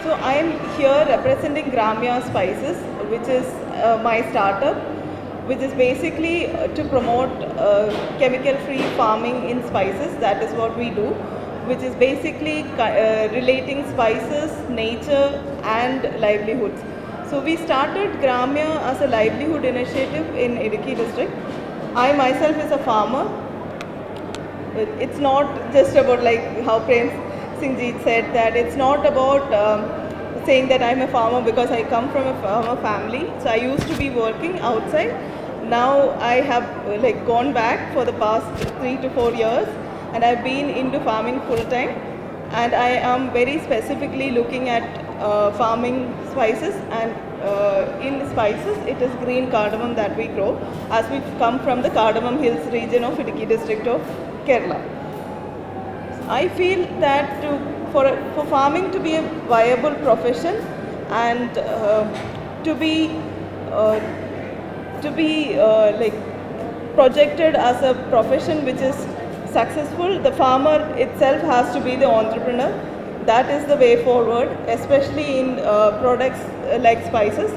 So I am here representing Graamya Spices, which is my startup, which is basically to promote chemical-free farming in spices. That is what we do, which is basically relating spices, nature and livelihoods. So we started Graamya as a livelihood initiative in Idukki district. I myself is a farmer. It's not just about like how Prem Singhji said that it's not about saying that I'm a farmer because I come from a farmer family. So I used to be working outside. Now I have like gone back for the past 3 to 4 years, and I've been into farming full time. And I am very specifically looking at farming spices, and in spices it is green cardamom that we grow, as we come from the Cardamom Hills region of Idukki district of Kerala. I feel that for farming to be a viable profession and to be like projected as a profession which is successful, the farmer itself has to be the entrepreneur. That is the way forward, especially in products like spices,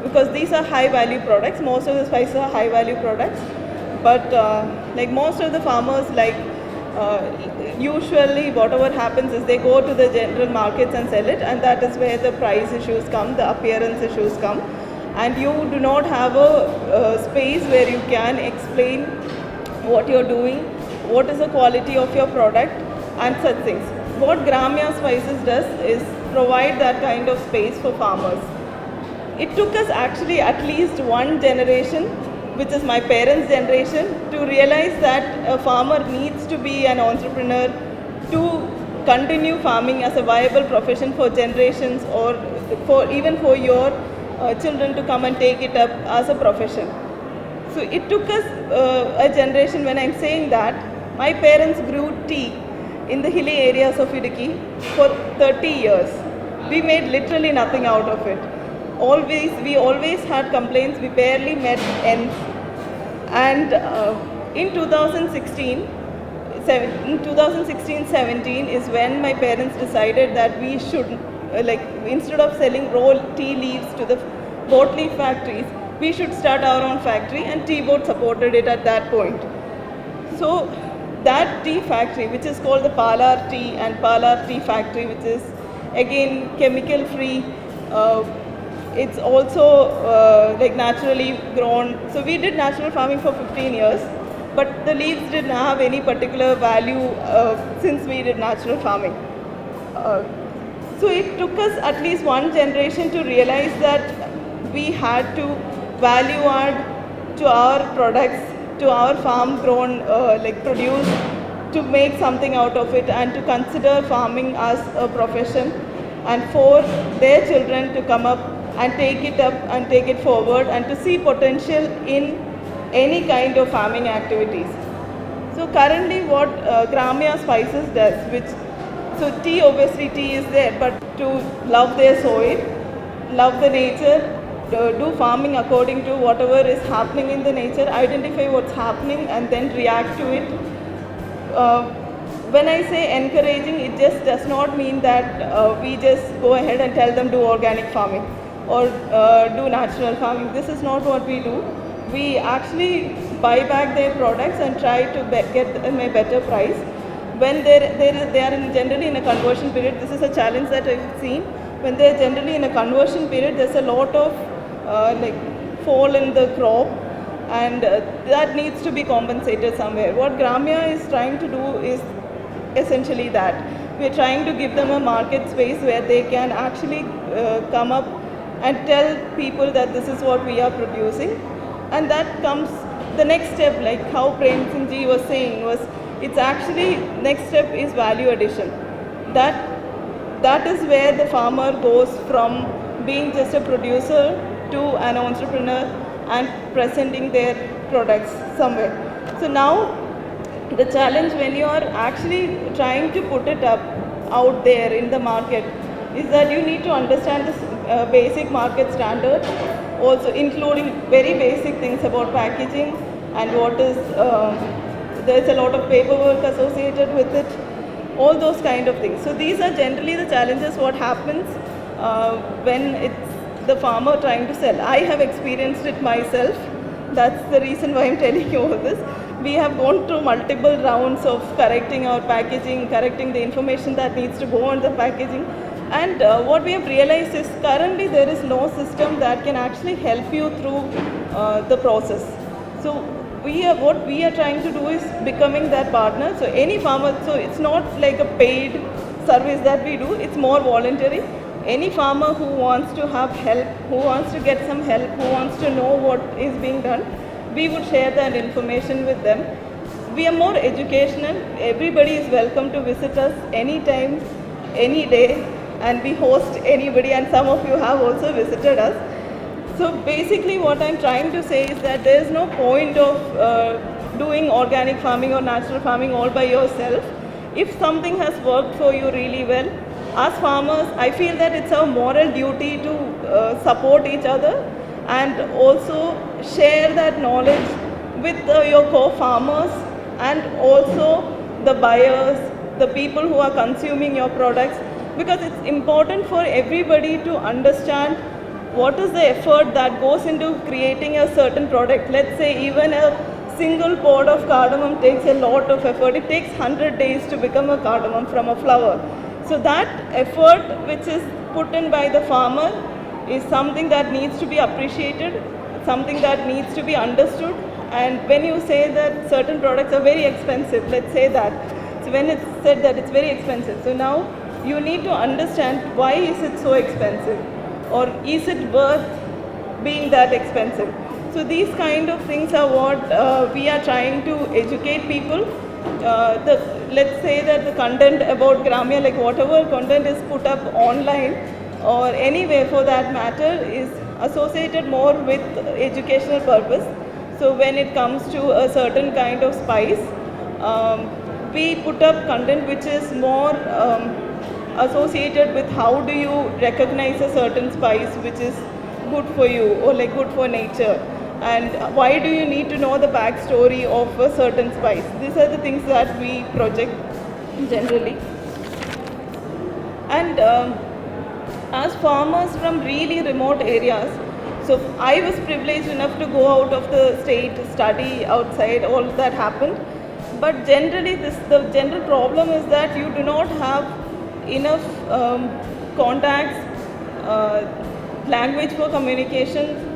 because these are high value products. Most of the spices are high value products, but like most of the farmers, like usually whatever happens is they go to the general markets and sell it, and that is where the price issues come, the appearance issues come, and you do not have a space where you can explain what you're doing, what is the quality of your product and such things. What Graamya Spices does is provide that kind of space for farmers. It took us actually at least one generation, which is my parents' generation, to realize that a farmer needs to be an entrepreneur to continue farming as a viable profession for generations, or even for your children to come and take it up as a profession. So it took us a generation. When I'm saying that, my parents grew tea in the hilly areas of Idukki for 30 years. We made literally nothing out of it. We always had complaints, we barely met ends. And in 2016-17 is when my parents decided that we should, instead of selling raw tea leaves to the boat leaf factories, we should start our own factory, and Tea Boat supported it at that point. So that tea factory, which is called the Palar Tea and Palar Tea Factory, which is again chemical free, it's also like naturally grown. So we did natural farming for 15 years, but the leaves didn't have any particular value since we did natural farming. So it took us at least one generation to realize that we had to value add to our products, to our farm grown produce, to make something out of it, and to consider farming as a profession, and for their children to come up and take it up and take it forward, and to see potential in any kind of farming activities. So currently what Graamya Spices does, so tea, obviously tea is there, but to love their soil, love the nature, do farming according to whatever is happening in the nature, identify what's happening and then react to it. When I say encouraging, it just does not mean that we just go ahead and tell them do organic farming or do natural farming. This is not what we do. We actually buy back their products and try to get them a better price. When they are generally in a conversion period, this is a challenge that I've seen. When they are generally in a conversion period, there's a lot of fall in the crop, and that needs to be compensated somewhere. What Graamya is trying to do is essentially that. We're trying to give them a market space where they can actually come up and tell people that this is what we are producing. And that comes, the next step, like how Prem Singhji was saying, was it's actually, next step is value addition. That is where the farmer goes from being just a producer to an entrepreneur and presenting their products somewhere. So now the challenge when you are actually trying to put it up out there in the market is that you need to understand the basic market standards, also including very basic things about packaging and what is, there's a lot of paperwork associated with it, all those kind of things. So these are generally the challenges what happens when it's the farmer trying to sell. I have experienced it myself. That's the reason why I'm telling you all this. We have gone through multiple rounds of correcting our packaging, correcting the information that needs to go on the packaging. And what we have realized is currently there is no system that can actually help you through the process. So what we are trying to do is becoming that partner. So any farmer, so it's not like a paid service that we do, it's more voluntary. Any farmer who wants to have help, who wants to get some help, who wants to know what is being done, we would share that information with them. We are more educational. Everybody is welcome to visit us anytime, any day, and we host anybody, and some of you have also visited us. So basically what I'm trying to say is that there is no point of doing organic farming or natural farming all by yourself. If something has worked for you really well, as farmers, I feel that it's our moral duty to support each other and also share that knowledge with your co-farmers and also the buyers, the people who are consuming your products, because it's important for everybody to understand what is the effort that goes into creating a certain product. Let's say even a single pod of cardamom takes a lot of effort. It takes 100 days to become a cardamom from a flower. So that effort which is put in by the farmer is something that needs to be appreciated, something that needs to be understood. And when you say that certain products are very expensive, let's say that, so when it's said that it's very expensive, so now you need to understand why is it so expensive, or is it worth being that expensive. So these kind of things are what we are trying to educate people. Let's say that the content about Graamya, like whatever content is put up online or anywhere for that matter, is associated more with educational purpose. So when it comes to a certain kind of spice, we put up content which is more associated with how do you recognize a certain spice which is good for you or like good for nature, and why do you need to know the backstory of a certain spice. These are the things that we project generally. And as farmers from really remote areas, so I was privileged enough to go out of the state, study outside, all that happened. But generally the general problem is that you do not have enough contacts, language for communication,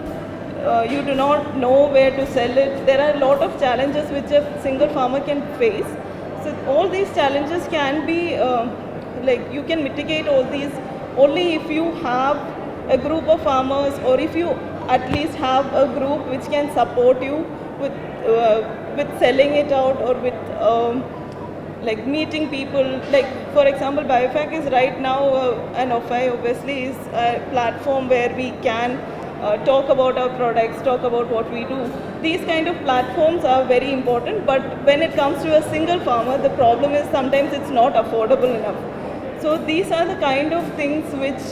you do not know where to sell it. There are a lot of challenges which a single farmer can face. So all these challenges can be, like you can mitigate all these only if you have a group of farmers, or if you at least have a group which can support you with selling it out, or with like meeting people. Like for example, BioFac is right now an OFAI obviously is a platform where we can talk about our products, talk about what we do. These kind of platforms are very important, but when it comes to a single farmer, the problem is sometimes it's not affordable enough. So these are the kind of things which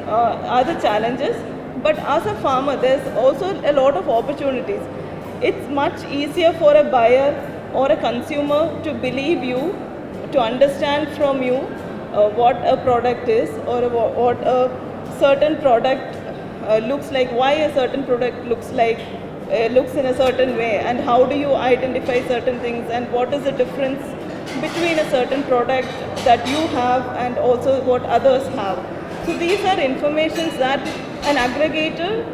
are the challenges. But as a farmer, there's also a lot of opportunities. It's much easier for a buyer or a consumer to believe you, to understand from you what a product is, or what a certain product looks like, why a certain product looks in a certain way, and how do you identify certain things, and what is the difference between a certain product that you have and also what others have. So these are informations that an aggregator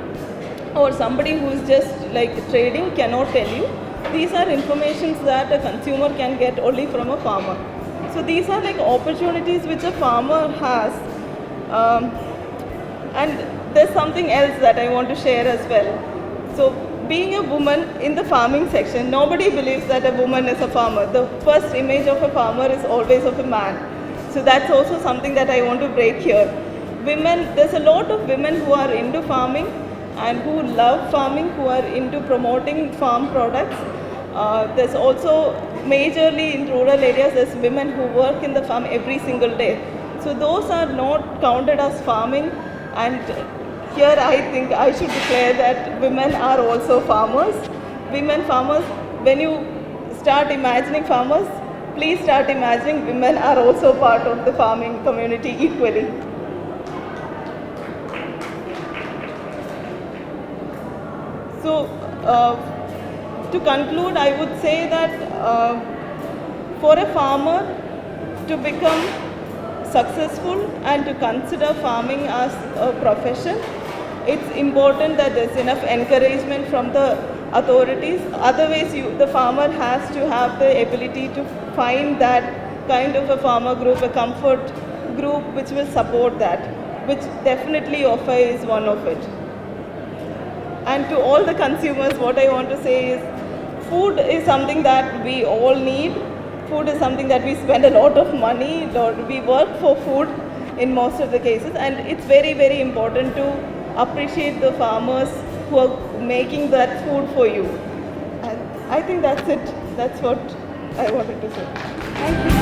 or somebody who is just like trading cannot tell you. These are informations that a consumer can get only from a farmer. So these are like opportunities which a farmer has. And there's something else that I want to share as well. So being a woman in the farming section, nobody believes that a woman is a farmer. The first image of a farmer is always of a man. So that's also something that I want to break here. Women, there's a lot of women who are into farming and who love farming, who are into promoting farm products. There's also majorly in rural areas, there's women who work in the farm every single day. So those are not counted as farming, and here I think I should declare that women are also farmers. Women farmers, when you start imagining farmers, please start imagining women are also part of the farming community equally. So to conclude, I would say that for a farmer to become successful and to consider farming as a profession, it's important that there's enough encouragement from the authorities. Otherwise, the farmer has to have the ability to find that kind of a farmer group, a comfort group which will support that, which definitely OFAI is one of it. And to all the consumers, what I want to say is food is something that we all need. Food is something that we spend a lot of money, or we work for food in most of the cases, and it's very, very important to appreciate the farmers who are making that food for you. And I think that's it. That's what I wanted to say. Thank you.